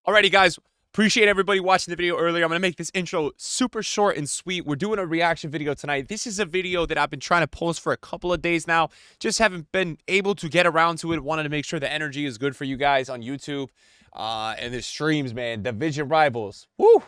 Alrighty, guys. Appreciate everybody watching the video earlier. I'm going to make this intro super short and sweet. We're doing a reaction video tonight. This is a video that I've been trying to post for a couple of days now. Just haven't been able to get around to it. Wanted to make sure the energy is good for you guys on YouTube and the streams, man. Division Rivals. Woo!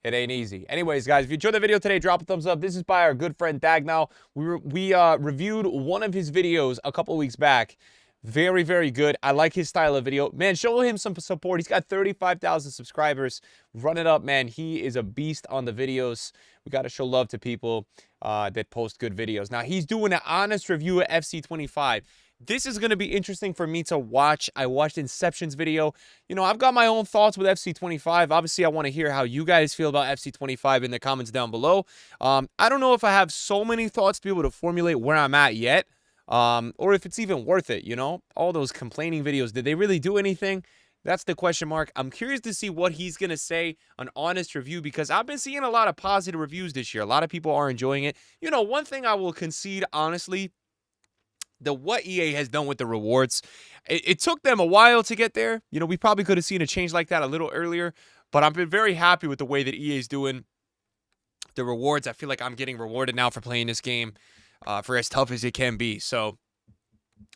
It ain't easy. Anyways, guys, if you enjoyed the video today, drop a thumbs up. This is by our good friend Dagnall. We reviewed one of his videos a couple weeks back. Very, very good. I like his style of video. Man, show him some support. He's got 35,000 subscribers. Run it up, man. He is a beast on the videos. We got to show love to people that post good videos. Now, he's doing an honest review of FC25. This is going to be interesting for me to watch. I watched Inception's video. You know, I've got my own thoughts with FC25. Obviously, I want to hear how you guys feel about FC25 in the comments down below. I don't know if I have so many thoughts to be able to formulate where I'm at yet. Or if it's even worth it, you know? All those complaining videos, did they really do anything? That's the question mark. I'm curious to see what he's going to say, an honest review, because I've been seeing a lot of positive reviews this year. A lot of people are enjoying it. You know, one thing I will concede, honestly, what EA has done with the rewards, it took them a while to get there. You know, we probably could have seen a change like that a little earlier, but I've been very happy with the way that EA is doing the rewards. I feel like I'm getting rewarded now for playing this game. For as tough as it can be. So,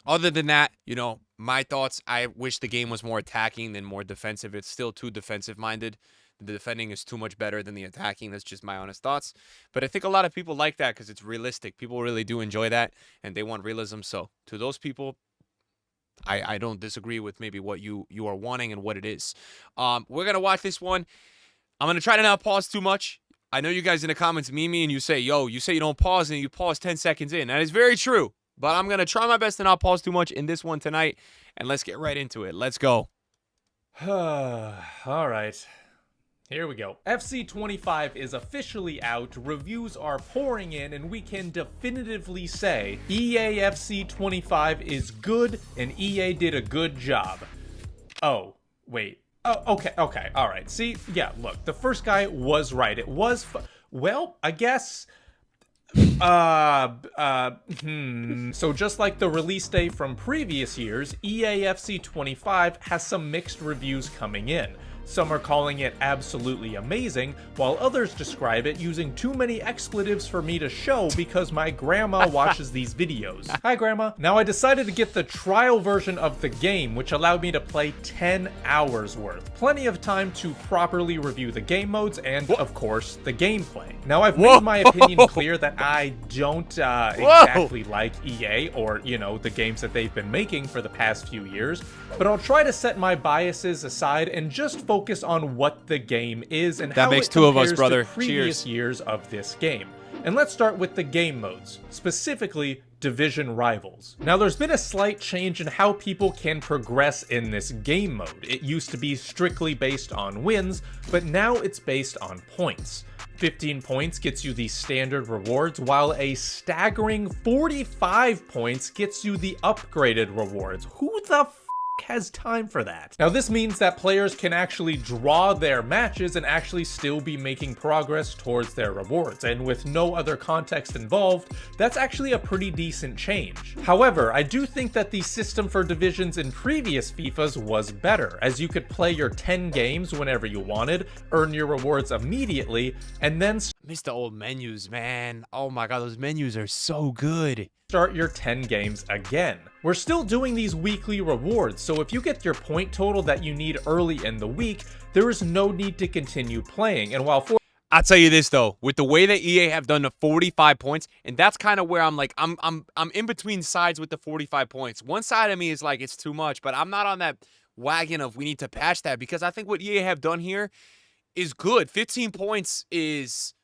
other than that, you know, my thoughts, I wish the game was more attacking than more defensive. It's still too defensive-minded. The defending is too much better than the attacking. That's just my honest thoughts. But I think a lot of people like that because it's realistic. People really do enjoy that, and they want realism. So, to those people, I don't disagree with maybe what you are wanting and what it is. We're going to watch this one. I'm going to try to not pause too much. I know you guys in the comments meme me and you say, yo, you say you don't pause and you pause 10 seconds in. That is very true. But I'm going to try my best to not pause too much in this one tonight. And let's get right into it. Let's go. All right. Here we go. FC25 is officially out, reviews are pouring in, and we can definitively say EAFC25 is good and EA did a good job. Oh, wait. Oh, okay, all right. See, yeah, look, the first guy was right. It was, well, I guess, So just like the release day from previous years, EAFC25 has some mixed reviews coming in. Some are calling it absolutely amazing, while others describe it using too many expletives for me to show because my grandma watches these videos. Hi, Grandma. Now, I decided to get the trial version of the game, which allowed me to play 10 hours worth. Plenty of time to properly review the game modes and, of course, the gameplay. Now, I've made my opinion clear that I don't exactly like EA or, you know, the games that they've been making for the past few years, but I'll try to set my biases aside and just focus on what the game is and how it compares to previous years of this game. And let's start with the game modes, specifically Division Rivals. Now, there's been a slight change in how people can progress in this game mode. It used to be strictly based on wins, but now it's based on points. 15 points gets you the standard rewards, while a staggering 45 points gets you the upgraded rewards. Who the has time for that? Now, this means that players can actually draw their matches and actually still be making progress towards their rewards, and with no other context involved, that's actually a pretty decent change. However, I do think that the system for divisions in previous FIFAs was better, as you could play your 10 games whenever you wanted, earn your rewards immediately, and then Miss the old menus, man. Oh my god, those menus are so good. Start your 10 games again. We're still doing these weekly rewards, so if you get your point total that you need early in the week, there is no need to continue playing. And while I'll tell you this though, with the way that EA have done the 45 points, and that's kind of where I'm like, I'm in between sides with the 45 points. One side of me is like, it's too much, but I'm not on that wagon of we need to patch that, because I think what EA have done here is good. 15 points is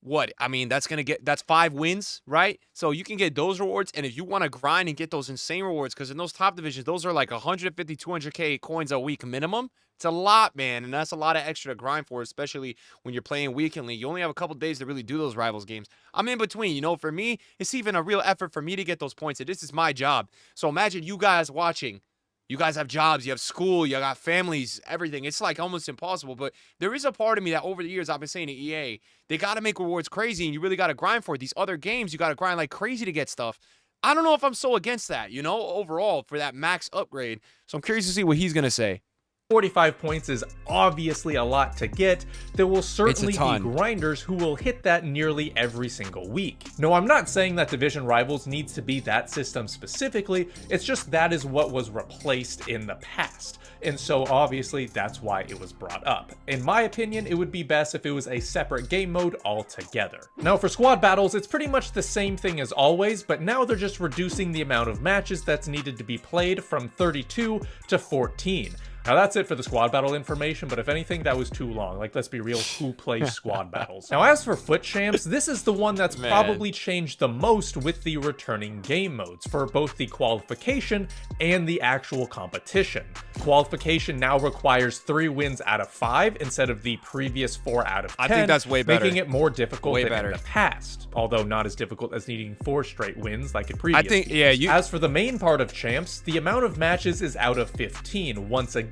what? I mean, that's 5 wins, right? So you can get those rewards, and if you want to grind and get those insane rewards, because in those top divisions, those are like 150, 200K coins a week minimum. It's a lot, man, and that's a lot of extra to grind for, especially when you're playing weekendly. You only have a couple days to really do those rivals games. I'm in between, you know. For me, it's even a real effort for me to get those points, and this is my job. So imagine you guys watching. You guys have jobs, you have school, you got families, everything. It's like almost impossible. But there is a part of me that over the years I've been saying to EA, they got to make rewards crazy, and you really got to grind for it. These other games, you got to grind like crazy to get stuff. I don't know if I'm so against that, you know, overall for that max upgrade. So I'm curious to see what he's going to say. 45 points is obviously a lot to get. There will certainly be ton. grinders who will hit that nearly every single week. No, I'm not saying that Division Rivals needs to be that system specifically, it's just that is what was replaced in the past. And so obviously that's why it was brought up. In my opinion, it would be best if it was a separate game mode altogether. Now for squad battles, it's pretty much the same thing as always, but now they're just reducing the amount of matches that's needed to be played from 32 to 14. Now that's it for the squad battle information, but if anything, that was too long. Like, let's be real, who plays squad battles? Now as for Foot Champs, this is the one that's probably changed the most with the returning game modes for both the qualification and the actual competition. Qualification now requires 3 wins out of 5 instead of the previous 4 out of 10. I think that's way better. Making it more difficult than in the past, although not as difficult as needing 4 straight wins like in previous years. As for the main part of Champs, the amount of matches is out of 15, once again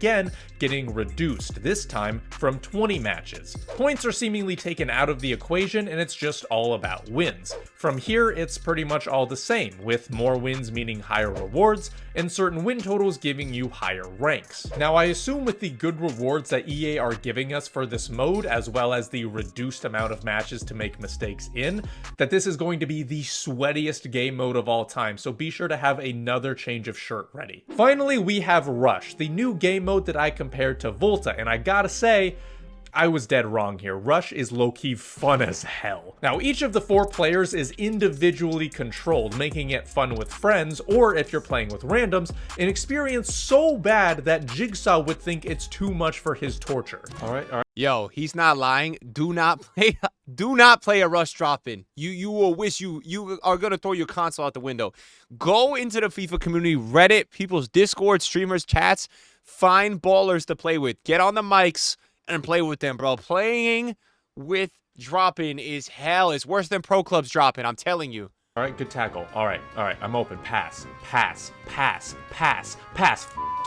getting reduced, this time from 20 matches. Points are seemingly taken out of the equation and it's just all about wins. From here, it's pretty much all the same, with more wins meaning higher rewards and certain win totals giving you higher ranks. Now I assume with the good rewards that EA are giving us for this mode, as well as the reduced amount of matches to make mistakes in, that this is going to be the sweatiest game mode of all time, so be sure to have another change of shirt ready. Finally, we have Rush, the new game mode that I compared to Volta, and I gotta say, I was dead wrong here. Rush is low-key fun as hell. Now, each of the 4 players is individually controlled, making it fun with friends, or if you're playing with randoms, an experience so bad that Jigsaw would think it's too much for his torture. All right. Yo, he's not lying. Do not play a Rush drop-in. You will wish you are gonna throw your console out the window. Go into the FIFA community, Reddit, people's Discord, streamers, chats, find ballers to play with. Get on the mics and play with them, bro. Playing with drop-in is hell. It's worse than pro clubs drop-in, I'm telling you. All right, good tackle. All right, I'm open. Pass. F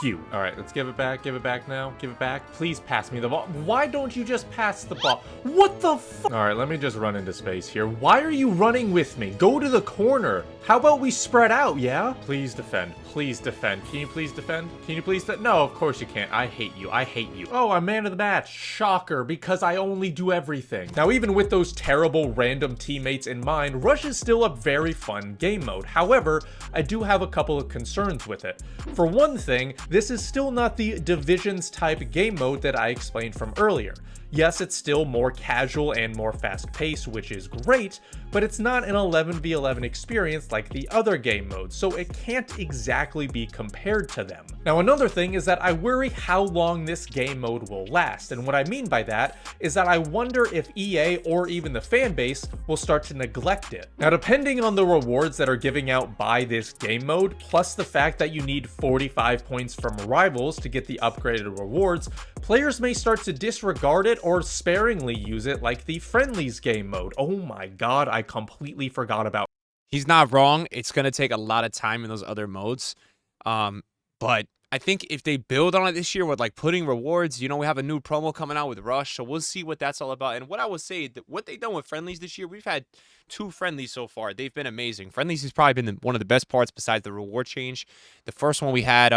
you. All right, let's give it back now. Give it back. Please pass me the ball. Why don't you just pass the ball? What the fuck? All right, let me just run into space here. Why are you running with me? Go to the corner. How about we spread out, yeah? Please defend. Please defend. Can you please defend? Can you please No, of course you can't. I hate you. I hate you. Oh, I'm man of the match. Shocker, because I only do everything. Now, even with those terrible random teammates in mind, Rush is still a very fun game mode. However, I do have a couple of concerns with it. For one thing, this is still not the Divisions type game mode that I explained from earlier. Yes, it's still more casual and more fast-paced, which is great, but it's not an 11v11 experience like the other game modes, so it can't exactly be compared to them. Now, another thing is that I worry how long this game mode will last, and what I mean by that is that I wonder if EA or even the fan base will start to neglect it. Now, depending on the rewards that are giving out by this game mode, plus the fact that you need 45 points from rivals to get the upgraded rewards, players may start to disregard it or sparingly use it like the friendlies game mode. Oh my god, I completely forgot about. He's not wrong. It's going to take a lot of time in those other modes. But I think if they build on it this year with like putting rewards, you know, we have a new promo coming out with Rush, so we'll see what that's all about. And what I would say, what they've done with friendlies this year, we've had 2 friendlies so far. They've been amazing. Friendlies has probably been one of the best parts besides the reward change. The first one we had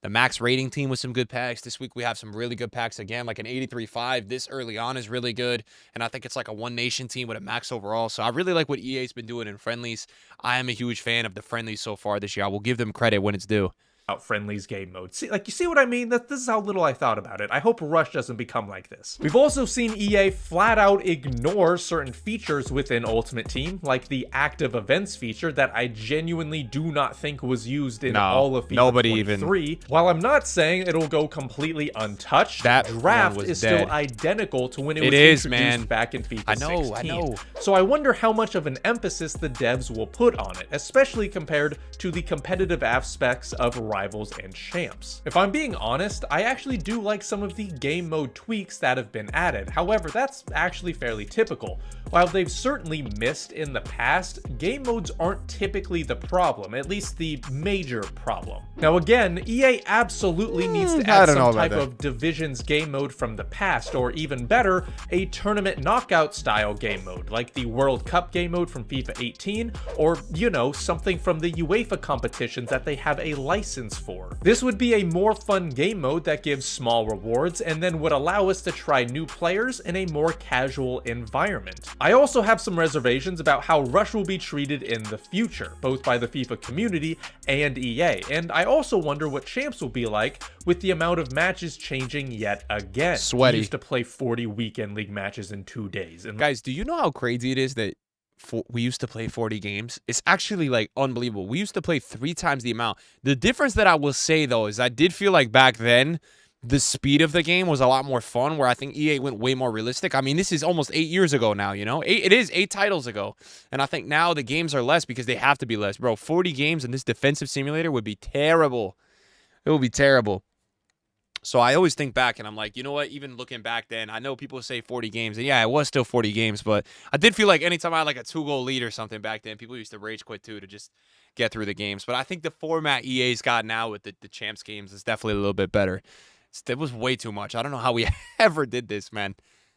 the max rating team with some good packs. This week we have some really good packs again, like an 83.5 this early on is really good. And I think it's like a One Nation team with a max overall. So I really like what EA's been doing in friendlies. I am a huge fan of the friendlies so far this year. I will give them credit when it's due. Friendlies game mode. See, like, you see what I mean? This is how little I thought about it. I hope Rush doesn't become like this. We've also seen EA flat out ignore certain features within Ultimate Team, like the active events feature that I genuinely do not think was used in all of FIFA 23. While I'm not saying it'll go completely untouched, that draft is still identical to when it was introduced back in FIFA 16. I know. So I wonder how much of an emphasis the devs will put on it, especially compared to the competitive aspects of Rivals and Champs. If I'm being honest, I actually do like some of the game mode tweaks that have been added. However, that's actually fairly typical. While they've certainly missed in the past, game modes aren't typically the problem, at least the major problem. Now again, EA absolutely needs to add some type of Divisions game mode from the past, or even better, a tournament knockout style game mode, like the World Cup game mode from FIFA 18, or, you know, something from the UEFA competitions that they have a license for. This would be a more fun game mode that gives small rewards, and then would allow us to try new players in a more casual environment. I also have some reservations about how Rush will be treated in the future, both by the FIFA community and EA, and I also wonder what Champs will be like with the amount of matches changing yet again. Sweaty. We used to play 40 weekend league matches in 2 days. And guys, do you know how crazy it is that we used to play 40 games? It's actually like unbelievable. We used to play 3 times the amount. The difference that I will say though is I did feel like back then the speed of the game was a lot more fun, where I think EA went way more realistic. I mean, this is almost 8 years ago now, you know? It is 8 titles ago. And I think now the games are less because they have to be less. Bro, 40 games in this defensive simulator would be terrible. It would be terrible. So I always think back and I'm like, you know what? Even looking back then, I know people say 40 games. And yeah, it was still 40 games. But I did feel like anytime I had like a 2-goal lead or something back then, people used to rage quit too to just get through the games. But I think the format EA's got now with the Champs games is definitely a little bit better. It was way too much. I don't know how we ever did this, man.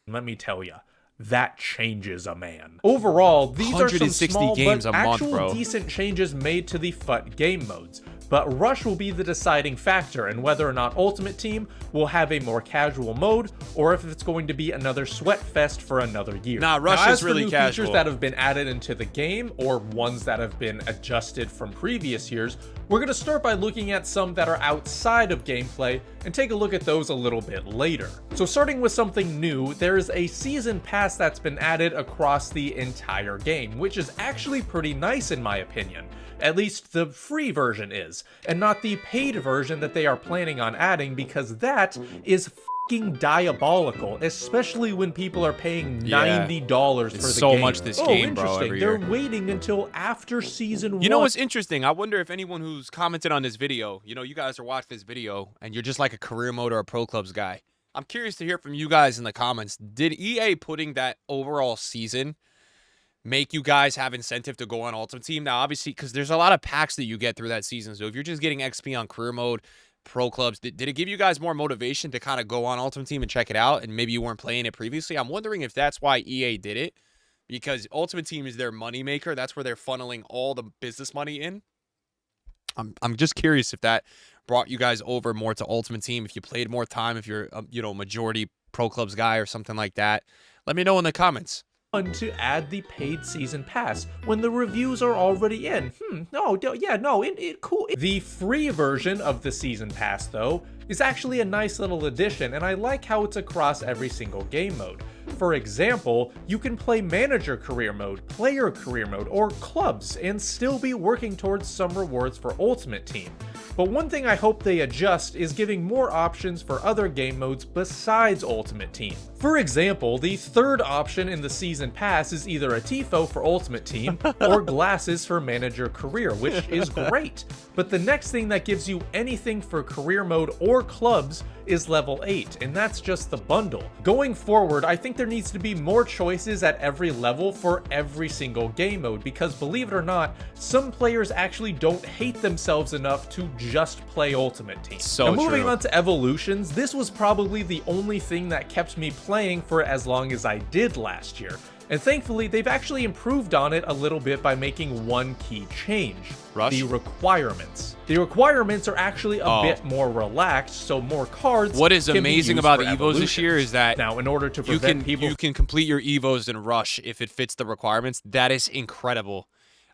Let me tell you, that changes a man. Overall, these are some small games but a month, actual bro. decent changes made to the FUT game modes. But Rush will be the deciding factor in whether or not Ultimate Team will have a more casual mode, or if it's going to be another sweat fest for another year. Nah, Rush is really new casual. Features that have been added into the game, or ones that have been adjusted from previous years, we're going to start by looking at some that are outside of gameplay and take a look at those a little bit later. So starting with something new, there is a season pass that's been added across the entire game, which is actually pretty nice in my opinion. At least the free version is, and not the paid version that they are planning on adding, because that is fucking diabolical, especially when people are paying $90 for the game. So much this game, bro, interesting. every year. They're waiting until after season 1. You know what's interesting? I wonder if anyone who's commented on this video, you know, you guys are watching this video and you're just like a career mode or a pro clubs guy. I'm curious to hear from you guys in the comments. Did EA putting that overall season make you guys have incentive to go on Ultimate Team? Now, obviously, because there's a lot of packs that you get through that season. So if you're just getting XP on career mode, pro clubs, did it give you guys more motivation to kind of go on Ultimate Team and check it out? And maybe you weren't playing it previously. I'm wondering if that's why EA did it, because Ultimate Team is their money maker. That's where they're funneling all the business money in. I'm just curious if that brought you guys over more to Ultimate Team, if you played more time, if you're you know, majority pro clubs guy or something like that. Let me know in the comments. To add the paid season pass when the reviews are already in. Cool. The free version of the season pass, though, is actually a nice little addition, and I like how it's across every single game mode. For example, you can play manager career mode, player career mode, or clubs, and still be working towards some rewards for Ultimate Team. But one thing I hope they adjust is giving more options for other game modes besides Ultimate Team. For example, the third option in the Season Pass is either a Tifo for Ultimate Team or glasses for Manager Career, which is great. But the next thing that gives you anything for career mode or clubs is level 8, and that's just the bundle. Going forward, I think there needs to be more choices at every level for every single game mode, because believe it or not, some players actually don't hate themselves enough to just play Ultimate Team. So now, moving true. on to evolutions, this was probably the only thing that kept me playing for as long as I did last year. And thankfully, they've actually improved on it a little bit by making one key change. Rush? The requirements. The requirements are actually a bit more relaxed, so more cards. What is can be amazing used about for the Evos this year is that now, in order to you prevent people, can complete your Evos in Rush if it fits the requirements. That is incredible.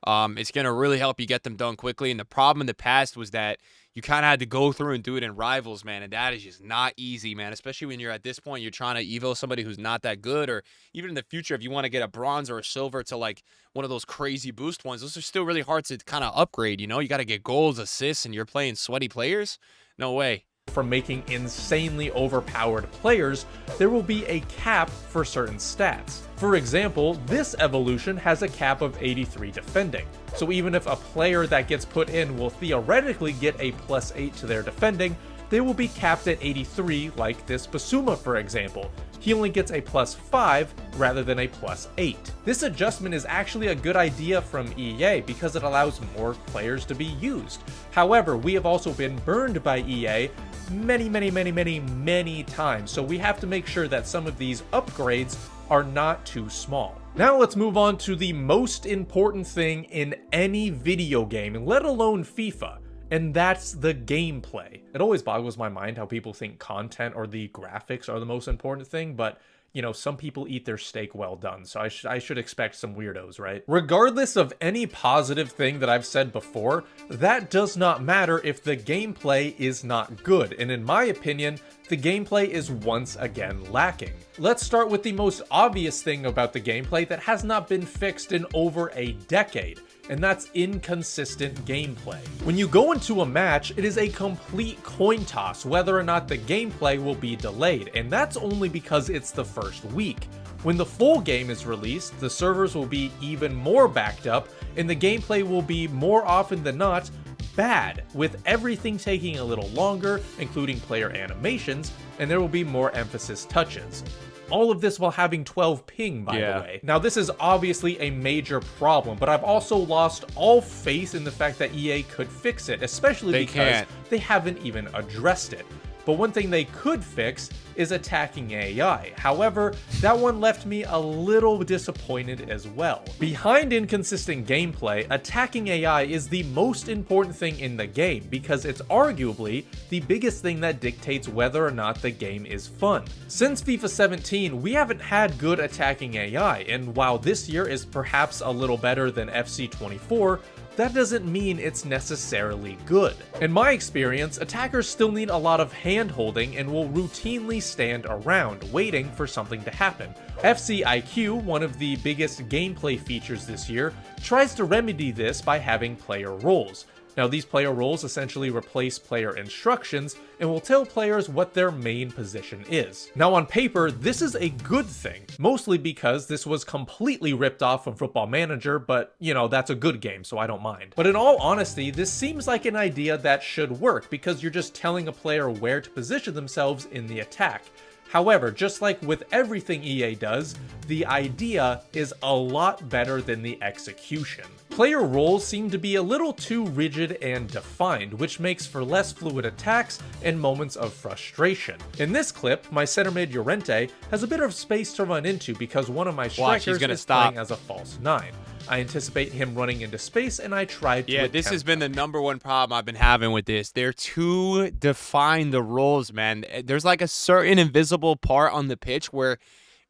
It's going to really help you get them done quickly. And the problem in the past was that you kind of had to go through and do it in Rivals, man. And that is just not easy, man. Especially when you're at this point, you're trying to Evo somebody who's not that good. Or even in the future, if you want to get a bronze or a silver to like one of those crazy boost ones, those are still really hard to kind of upgrade, you know? You got to get goals, assists, and you're playing sweaty players? No way. from making insanely overpowered players, there will be a cap for certain stats. For example, this evolution has a cap of 83 defending, so even if a player that gets put in will theoretically get a +8 to their defending, they will be capped at 83 like this Basuma for example. he only gets a +5 rather than a +8. This adjustment is actually a good idea from EA because it allows more players to be used. However, we have also been burned by EA many times, so we have to make sure that some of these upgrades are not too small. Now let's move on to the most important thing in any video game, let alone FIFA, and that's the gameplay. It always boggles my mind how people think content or the graphics are the most important thing, but you know, some people eat their steak well done, so I should expect some weirdos, right? Regardless of any positive thing that I've said before, that does not matter if the gameplay is not good, and in my opinion, the gameplay is once again lacking. Let's start with the most obvious thing about the gameplay that has not been fixed in over a decade, and that's inconsistent gameplay. When you go into a match, it is a complete coin toss whether or not the gameplay will be delayed, and that's only because it's the first week. When the full game is released, the servers will be even more backed up, and the gameplay will be more often than not bad, with everything taking a little longer, including player animations, and there will be more emphasis touches. All of this while having 12 ping, by the way. Now, this is obviously a major problem, but I've also lost all faith in the fact that EA could fix it, especially because they haven't even addressed it. But one thing they could fix is attacking AI. However, that one left me a little disappointed as well. Behind inconsistent gameplay, attacking AI is the most important thing in the game because it's arguably the biggest thing that dictates whether or not the game is fun. Since FIFA 17, we haven't had good attacking AI, and while this year is perhaps a little better than FC25, that doesn't mean it's necessarily good. In my experience, attackers still need a lot of hand-holding and will routinely stand around, waiting for something to happen. FC IQ, one of the biggest gameplay features this year, tries to remedy this by having player roles. Now, these player roles essentially replace player instructions and will tell players what their main position is. Now, on paper, this is a good thing, mostly because this was completely ripped off from Football Manager, but, you know, that's a good game, so I don't mind. But in all honesty, this seems like an idea that should work because you're just telling a player where to position themselves in the attack. However, just like with everything EA does, the idea is a lot better than the execution. Player roles seem to be a little too rigid and defined, which makes for less fluid attacks and moments of frustration. In this clip, my center mid Llorente has a bit of space to run into because one of my strikers is playing as a false 9. I anticipate him running into space, and I tried to this has been the #1 problem I've been having with this. They're too defined, the roles, man. There's like a certain invisible part on the pitch where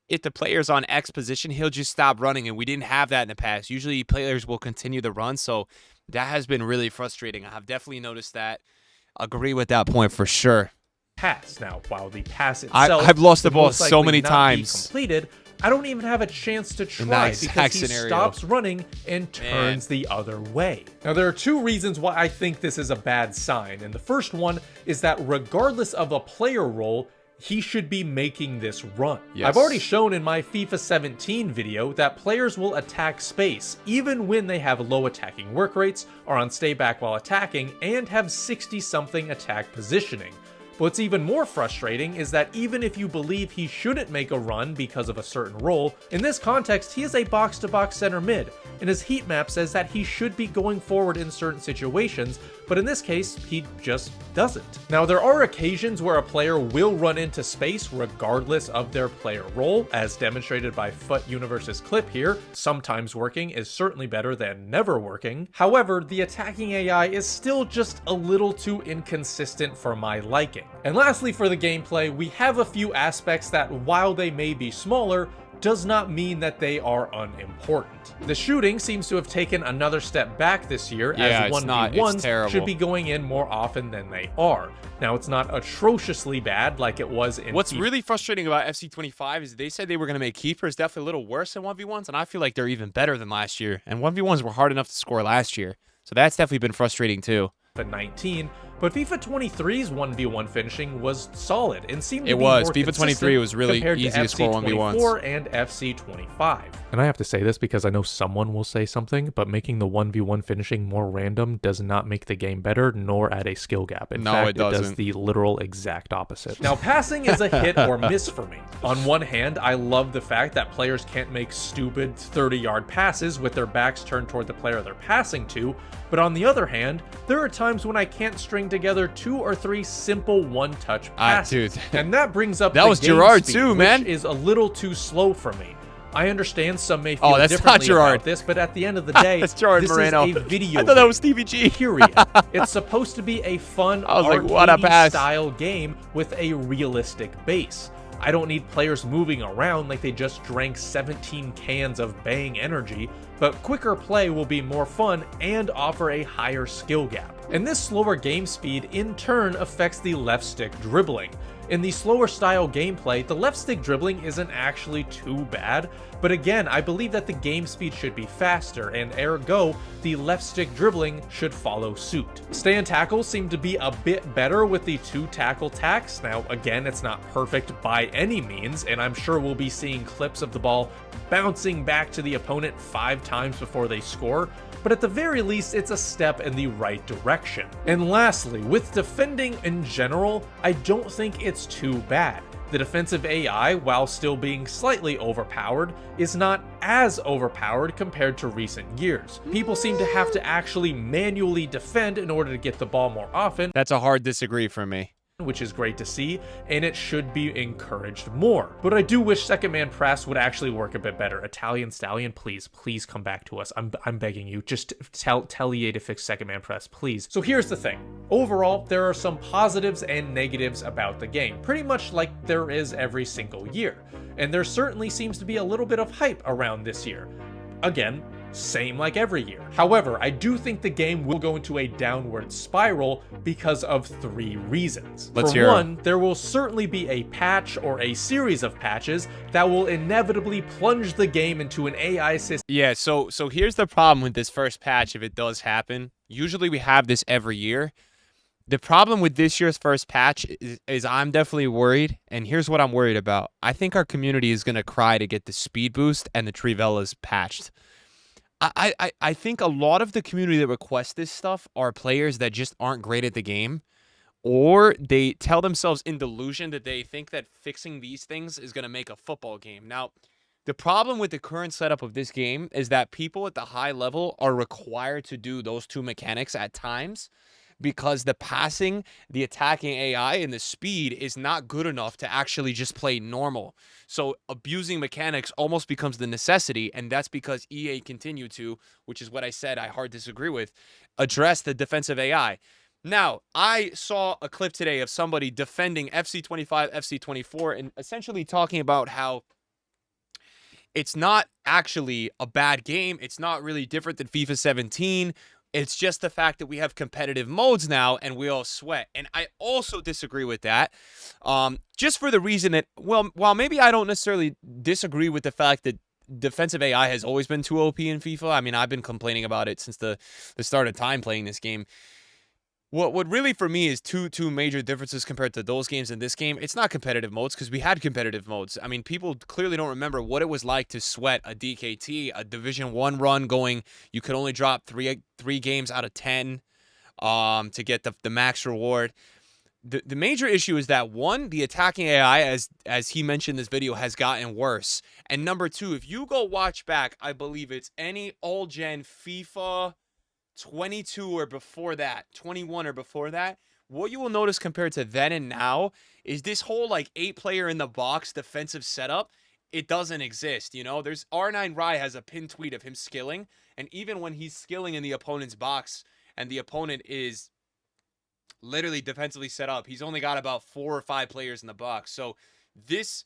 if the player's on X position, he'll just stop running, and we didn't have that in the past. Usually players will continue the run, so that has been really frustrating. I have definitely noticed that. Agree with that point for sure. Pass. Now, while the pass itself I've lost the ball so many times. Completed, I don't even have a chance to try because he stops running and turns the other way. Now, there are two reasons why I think this is a bad sign, and the first one is that regardless of a player role, he should be making this run. I've already shown in my FIFA 17 video that players will attack space even when they have low attacking work rates, are on stay back while attacking, and have 60-something attack positioning. What's even more frustrating is that even if you believe he shouldn't make a run because of a certain role, in this context he is a box-to-box center mid, and his heat map says that he should be going forward in certain situations, but in this case, he just doesn't. Now, there are occasions where a player will run into space regardless of their player role, as demonstrated by FUT Universe's clip here. Sometimes working is certainly better than never working. However, the attacking AI is still just a little too inconsistent for my liking. And lastly, for the gameplay, we have a few aspects that, while they may be smaller, does not mean that they are unimportant. The shooting seems to have taken another step back this year, as 1v1s should be going in more often than they are. Now, it's not atrociously bad like it was in What's really frustrating about FC25 is they said they were going to make keepers definitely a little worse than 1v1s, and I feel like they're even better than last year. And 1v1s were hard enough to score last year, so that's definitely been frustrating too. But 19, But FIFA 23's 1v1 finishing was solid and seemed to It be was. more FIFA 23 was really compared easy to score 1v1s. FC24 and FC25. And I have to say this because I know someone will say something, but making the 1v1 finishing more random does not make the game better nor add a skill gap. In fact, it does the literal exact opposite. Now, passing is a hit or miss for me. On one hand, I love the fact that players can't make stupid 30-yard passes with their backs turned toward the player they're passing to, but on the other hand, there are times when I can't string together 2 or 3 simple one-touch passes. Dude. And that brings up that the was game Gerard speed, too, man. which is a little too slow for me. I understand some may feel that's differently not Gerard. about this, but at the end of the day, That's Gerard this Moreno. is a video I thought that game, was Stevie G. period. It's supposed to be a fun, I was like, what a pass. arcade-style game with a realistic base. I don't need players moving around like they just drank 17 cans of Bang energy, but quicker play will be more fun and offer a higher skill gap. And this slower game speed in turn affects the left stick dribbling. In the slower style gameplay, the left stick dribbling isn't actually too bad, but again, I believe that the game speed should be faster, and ergo, the left stick dribbling should follow suit. Stand tackles seem to be a bit better with the 2 tackle tacks. Now, again, it's not perfect by any means, and I'm sure we'll be seeing clips of the ball bouncing back to the opponent 5 times before they score, but at the very least, it's a step in the right direction. And lastly, with defending in general, I don't think it's too bad. The defensive AI, while still being slightly overpowered, is not as overpowered compared to recent years. People seem to have to actually manually defend in order to get the ball more often. That's a hard disagree for me. Which is great to see, and it should be encouraged more. But I do wish second man press would actually work a bit better. Italian Stallion, please come back to us. I'm begging you. Just tell EA to fix second man press, please. So here's the thing. Overall, there are some positives and negatives about the game, pretty much like there is every single year. And there certainly seems to be a little bit of hype around this year. Again, same like every year. However, I do think the game will go into a downward spiral because of 3 reasons. For one, there will certainly be a patch or a series of patches that will inevitably plunge the game into an AI system. Yeah, so here's the problem with this first patch if it does happen. Usually we have this every year. The problem with this year's first patch is I'm definitely worried, and here's what I'm worried about. I think our community is going to cry to get the speed boost and the Trivellas patched. I think a lot of the community that requests this stuff are players that just aren't great at the game, or they tell themselves in delusion that they think that fixing these things is going to make a football game. Now, the problem with the current setup of this game is that people at the high level are required to do those 2 mechanics at times, because the passing, the attacking AI, and the speed is not good enough to actually just play normal. So abusing mechanics almost becomes the necessity, and that's because EA continue to, which is what I said I hard disagree with, address the defensive AI. Now, I saw a clip today of somebody defending FC25, FC24, and essentially talking about how it's not actually a bad game. It's not really different than FIFA 17. It's just the fact that we have competitive modes now and we all sweat. And I also disagree with that. Just for the reason that, well, while maybe I don't necessarily disagree with the fact that defensive AI has always been too OP in FIFA. I mean, I've been complaining about it since the start of time playing this game. What really for me is two major differences compared to those games and this game. It's not competitive modes, because we had competitive modes. I mean, people clearly don't remember what it was like to sweat a DKT, a Division 1 run going. You could only drop three games out of 10 to get the max reward. The major issue is that, one, the attacking AI, as he mentioned in this video, has gotten worse. And number 2, if you go watch back, I believe it's any all-gen FIFA 22 or before that, 21 or before that, what you will notice compared to then and now is this whole like 8-player in the box defensive setup. It doesn't exist. You know, there's R9 Rai has a pinned tweet of him skilling, and even when he's skilling in the opponent's box and the opponent is literally defensively set up, he's only got about 4 or 5 players in the box. So this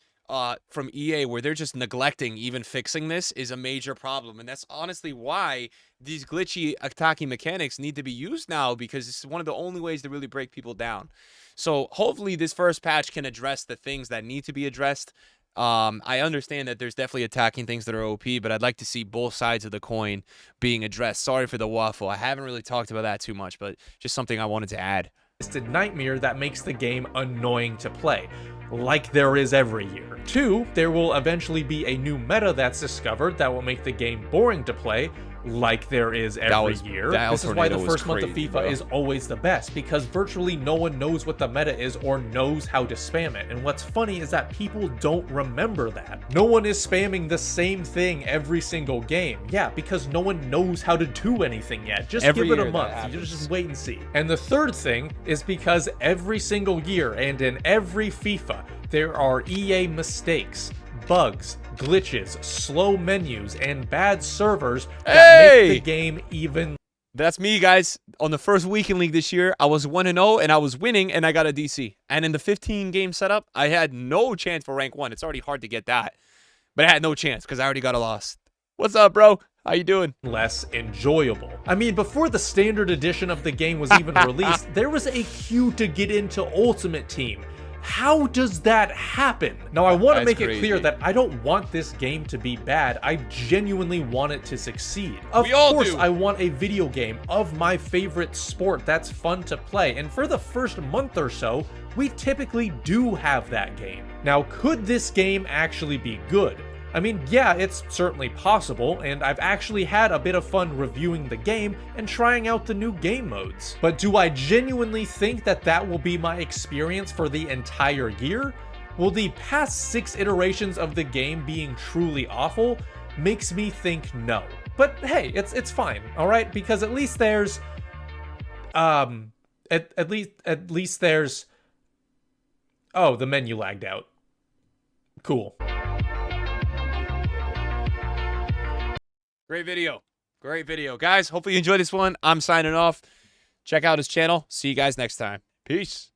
from EA, where they're just neglecting even fixing this, is a major problem. And that's honestly why these glitchy attacking mechanics need to be used now, because it's one of the only ways to really break people down. So hopefully this first patch can address the things that need to be addressed. I understand that there's definitely attacking things that are OP, but I'd like to see both sides of the coin being addressed. Sorry for the waffle. I haven't really talked about that too much, but just something I wanted to add. nightmare that makes the game annoying to play, like there is every year. 2, there will eventually be a new meta that's discovered that will make the game boring to play, like there is every year. This is why the first month of FIFA is always the best, because virtually no one knows what the meta is or knows how to spam it. And what's funny is that people don't remember that. No one is spamming the same thing every single game. Yeah, because no one knows how to do anything yet. Just give it a month. You just wait and see. And the third thing is because every single year and in every FIFA, there are EA mistakes, bugs, glitches, slow menus, and bad servers that make the game even. That's me, guys. On the first weekend league this year, I was 1-0 and I was winning and I got a DC. And in the 15 game setup, I had no chance for rank 1. It's already hard to get that. But I had no chance because I already got a loss. What's up, bro? How you doing? Less enjoyable. I mean, before the standard edition of the game was even released, there was a queue to get into Ultimate Team. How does that happen? Now, I want to make it clear that I don't want this game to be bad. I genuinely want it to succeed. Of course, I want a video game of my favorite sport that's fun to play. And for the first month or so, we typically do have that game. Now, could this game actually be good? I mean, yeah, it's certainly possible, and I've actually had a bit of fun reviewing the game and trying out the new game modes. But do I genuinely think that that will be my experience for the entire year? Well, the past 6 iterations of the game being truly awful makes me think no. But hey, it's fine, all right? Because at least there's, at least there's, oh, the menu lagged out. Cool. Great video. Great video. Guys, hopefully you enjoyed this one. I'm signing off. Check out his channel. See you guys next time. Peace.